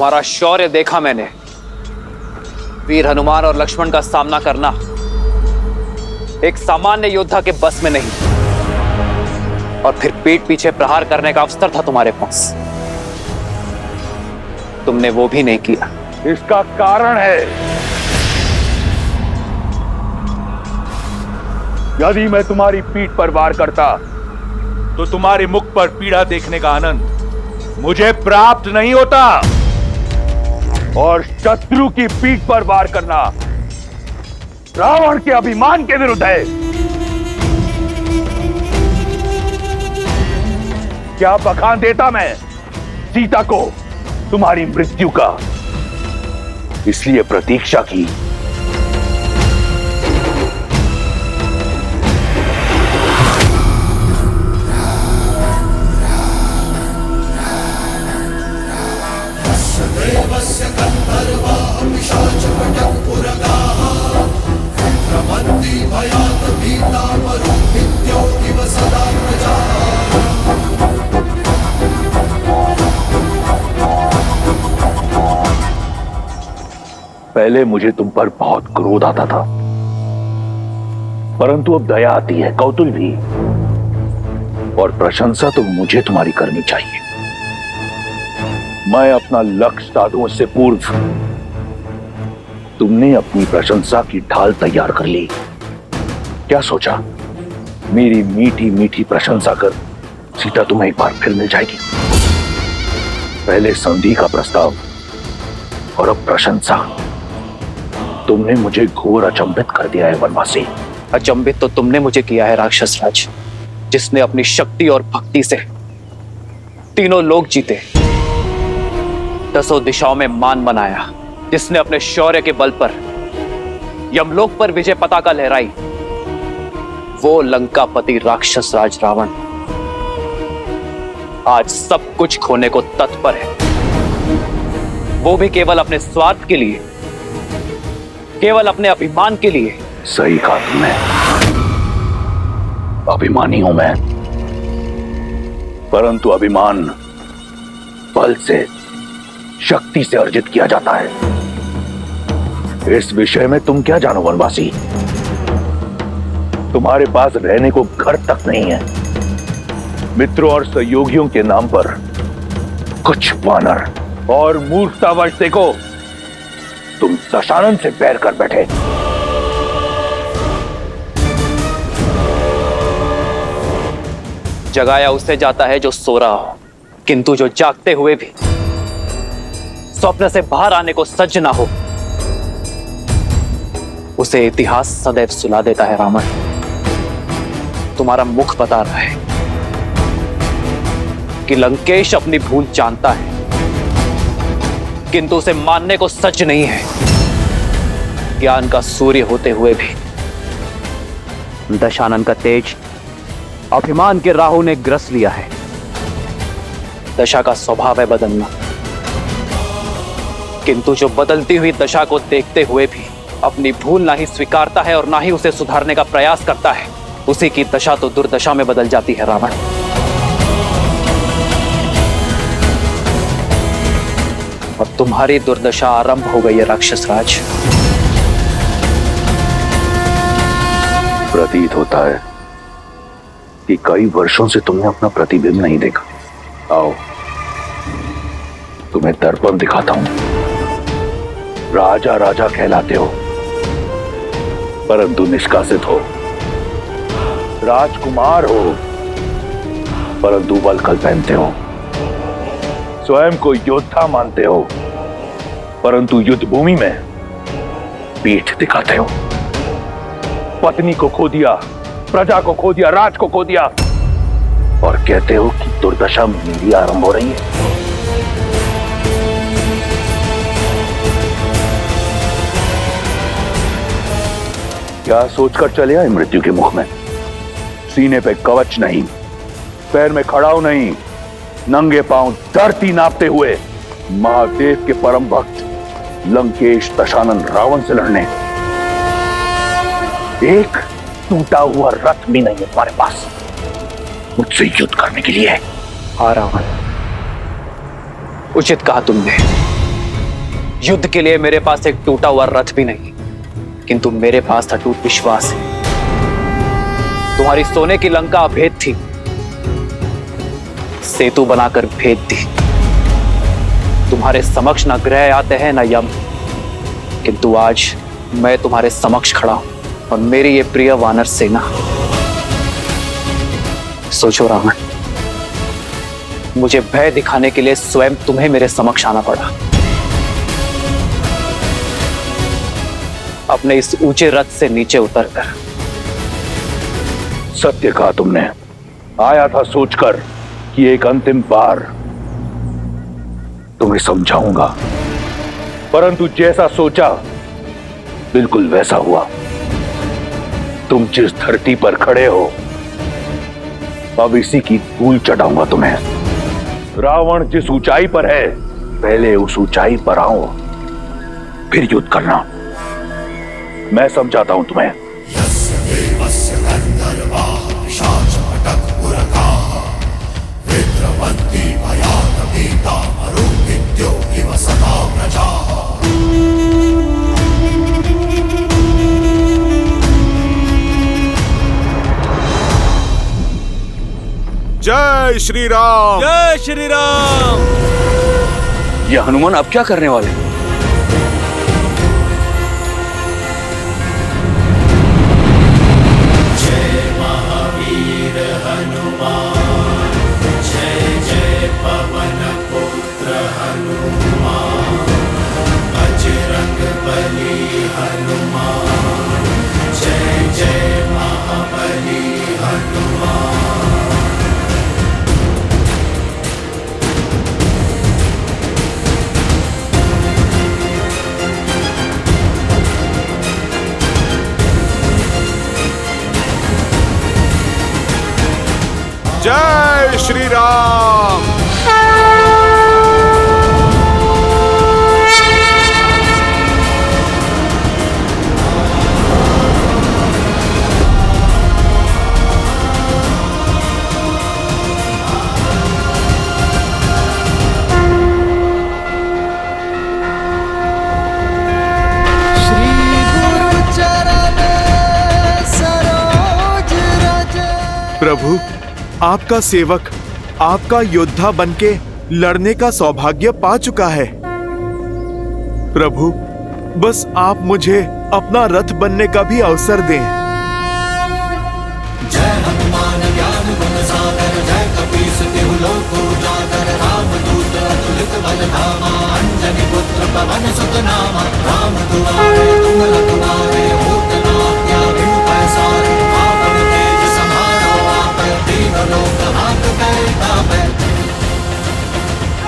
तुम्हारा शौर्य देखा मैंने। वीर हनुमान और लक्ष्मण का सामना करना एक सामान्य योद्धा के बस में नहीं, और फिर पीठ पीछे प्रहार करने का अवसर था तुम्हारे पास, तुमने वो भी नहीं किया। इसका कारण है, यदि मैं तुम्हारी पीठ पर वार करता तो तुम्हारे मुख पर पीड़ा देखने का आनंद मुझे प्राप्त नहीं होता, और शत्रु की पीठ पर वार करना रावण के अभिमान के विरुद्ध है। क्या बखान देता मैं सीता को तुम्हारी मृत्यु का, इसलिए प्रतीक्षा की। पहले मुझे तुम पर बहुत क्रोध आता था, परंतु अब दया आती है, कौतूहल भी, और प्रशंसा तो मुझे तुम्हारी करनी चाहिए। मैं अपना लक्ष्य साधूं से पूर्व तुमने अपनी प्रशंसा की ढाल तैयार कर ली। क्या सोचा, मेरी मीठी मीठी प्रशंसा कर सीता तुम्हें एक बार फिर मिल जाएगी? पहले संधि का प्रस्ताव और अब प्रशंसा। तुमने मुझे घोर अचंभित कर दिया है वनवासी। अचंभित तो तुमने मुझे किया है राक्षस राज, जिसने अपनी शक्ति और भक्ति से तीनों लोक जीते, दसों दिशाओं में मान बनाया, जिसने अपने शौर्य के बल पर यमलोक पर विजय पताका लहराई, वो लंकापति राक्षस राज रावण आज सब कुछ खोने को तत्पर है, वो भी केवल अपने स्वार्थ के लिए, केवल अपने अभिमान के लिए। सही कहा तुमने, अभिमानी हूं मैं, परंतु अभिमान बल से, शक्ति से अर्जित किया जाता है। इस विषय में तुम क्या जानो वनवासी? तुम्हारे पास रहने को घर तक नहीं है। मित्रों और सहयोगियों के नाम पर कुछ वानर और मूर्खतावश देखो तुम दशानन से बैर कर बैठे। जगाया उससे जाता है जो सो रहा हो, किंतु जो जागते हुए भी स्वप्न से बाहर आने को सज्ज ना हो, उसे इतिहास सदैव सुला देता है। रावण, तुम्हारा मुख बता रहा है कि लंकेश अपनी भूल जानता है, किंतु उसे मानने को सच नहीं है। ज्ञान का सूर्य होते हुए भी दशानन का तेज अभिमान के राहु ने ग्रस लिया है। दशा का स्वभाव है बदलना, किंतु जो बदलती हुई दशा को देखते हुए भी अपनी भूल ना ही स्वीकारता है और ना ही उसे सुधारने का प्रयास करता है, उसी की दशा तो दुर्दशा में बदल जाती है। रावण, अब तुम्हारी दुर्दशा आरंभ हो गई है राक्षस राज। प्रतीत होता है कि कई वर्षों से तुमने अपना प्रतिबिंब नहीं देखा। आओ, तुम्हें दर्पण दिखाता हूं। राजा राजा कहलाते हो, परंतु निष्कासित हो। राजकुमार हो, परंतु वल्कल पहनते हो। स्वयं को योद्धा मानते हो, परंतु युद्ध भूमि में पीठ दिखाते हो। पत्नी को खो दिया, प्रजा को खो दिया, राज को खो दिया, और कहते हो कि दुर्दशा मेरी आरंभ हो रही है। क्या सोचकर चले आए मृत्यु के मुख में? सीने पे कवच नहीं, पैर में खड़ाऊ नहीं, नंगे पांव धरती नापते हुए महादेव के परम भक्त लंकेश दशानन रावण से लड़ने। एक टूटा हुआ रथ भी नहीं है तुम्हारे पास मुझसे युद्ध करने के लिए। हाँ रावण, उचित कहा तुमने। युद्ध के लिए मेरे पास एक टूटा हुआ रथ भी नहीं, किंतु मेरे पास अटूट विश्वास है। तुम्हारी सोने की लंका अभेद थी, सेतु बनाकर भेद दी। तुम्हारे समक्ष न ग्रह आते हैं न यम, किंतु आज मैं तुम्हारे समक्ष खड़ा हूं और मेरी ये प्रिय वानर सेना। सोचो रावण, मुझे भय दिखाने के लिए स्वयं तुम्हें मेरे समक्ष आना पड़ा। अपने इस ऊंचे रथ से नीचे उतरकर। सत्य कहा तुमने। आया था सोचकर कि एक अंतिम बार तुम्हें समझाऊंगा, परंतु जैसा सोचा बिल्कुल वैसा हुआ। तुम जिस धरती पर खड़े हो, अब इसी की धूल चढ़ाऊंगा तुम्हें। रावण जिस ऊंचाई पर है, पहले उस ऊंचाई पर आओ, फिर युद्ध करना। मैं समझाता हूं तुम्हें। जय श्री राम, जय श्री राम। ये हनुमान अब क्या करने वाले? जय महावीर हनुमान, जय जय पवन पुत्र हनुमान, बजरंग बली हनुमान, जय जय महाबली हनुमान। जय श्री राम। प्रभु, आपका सेवक आपका योद्धा बनके लड़ने का सौभाग्य पा चुका है। प्रभु, बस आप मुझे अपना रथ बनने का भी अवसर दें। जय हनुमान ज्ञान गुण सागर, जय कपीस तिहु लोक उजागर, रामदूत अतुलित बल धामा, अंजनी पुत्र पवन सुत नामा, राम दुआरे तुम रखवारे, होत न आज्ञा बिनु पैसारे, आपन तेज समारो आपै, तीनों लोक हाथ पैर कापै।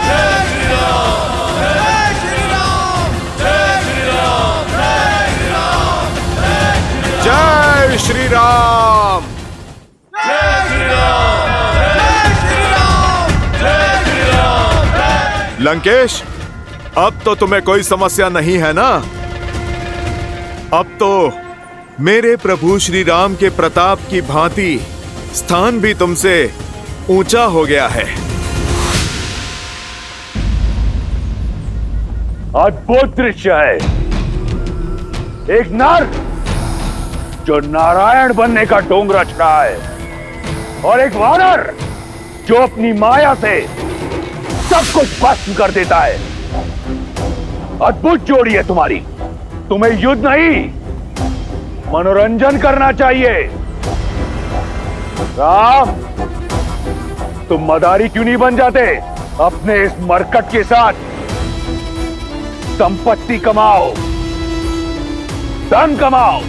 जय श्री राम, जय श्री राम, जय श्री राम, जय श्री राम, जय श्री राम। जय श्री राम, जय श्री राम, जय श्री राम। लंकेश, अब तो तुम्हें कोई समस्या नहीं है ना? अब तो मेरे प्रभु श्री राम के प्रताप की भांति स्थान भी तुमसे ऊंचा हो गया है। अद्भुत दृश्य है। एक नर जो नारायण बनने का ढोंग रच रहा है, और एक वानर जो अपनी माया से सब कुछ भस्म कर देता है। अद्भुत जोड़ी है तुम्हारी। तुम्हें युद्ध नहीं, मनोरंजन करना चाहिए। राम, तुम मदारी क्यों नहीं बन जाते? अपने इस मरकट के साथ संपत्ति कमाओ, धन कमाओ।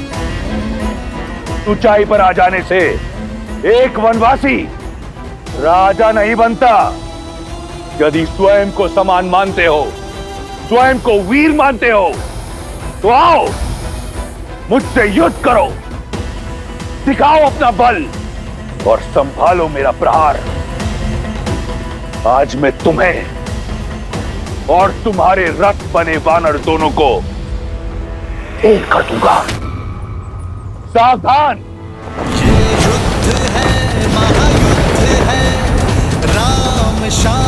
ऊंचाई पर आ जाने से एक वनवासी राजा नहीं बनता। यदि स्वयं को समान मानते हो, स्वयं को वीर मानते हो, तो आओ मुझसे युद्ध करो, दिखाओ अपना बल और संभालो मेरा प्रहार। आज मैं तुम्हें और तुम्हारे रथ बने वानर दोनों को एक कर दूंगा। सावधान। ये युद्ध है, महायुद्ध है, राम शाम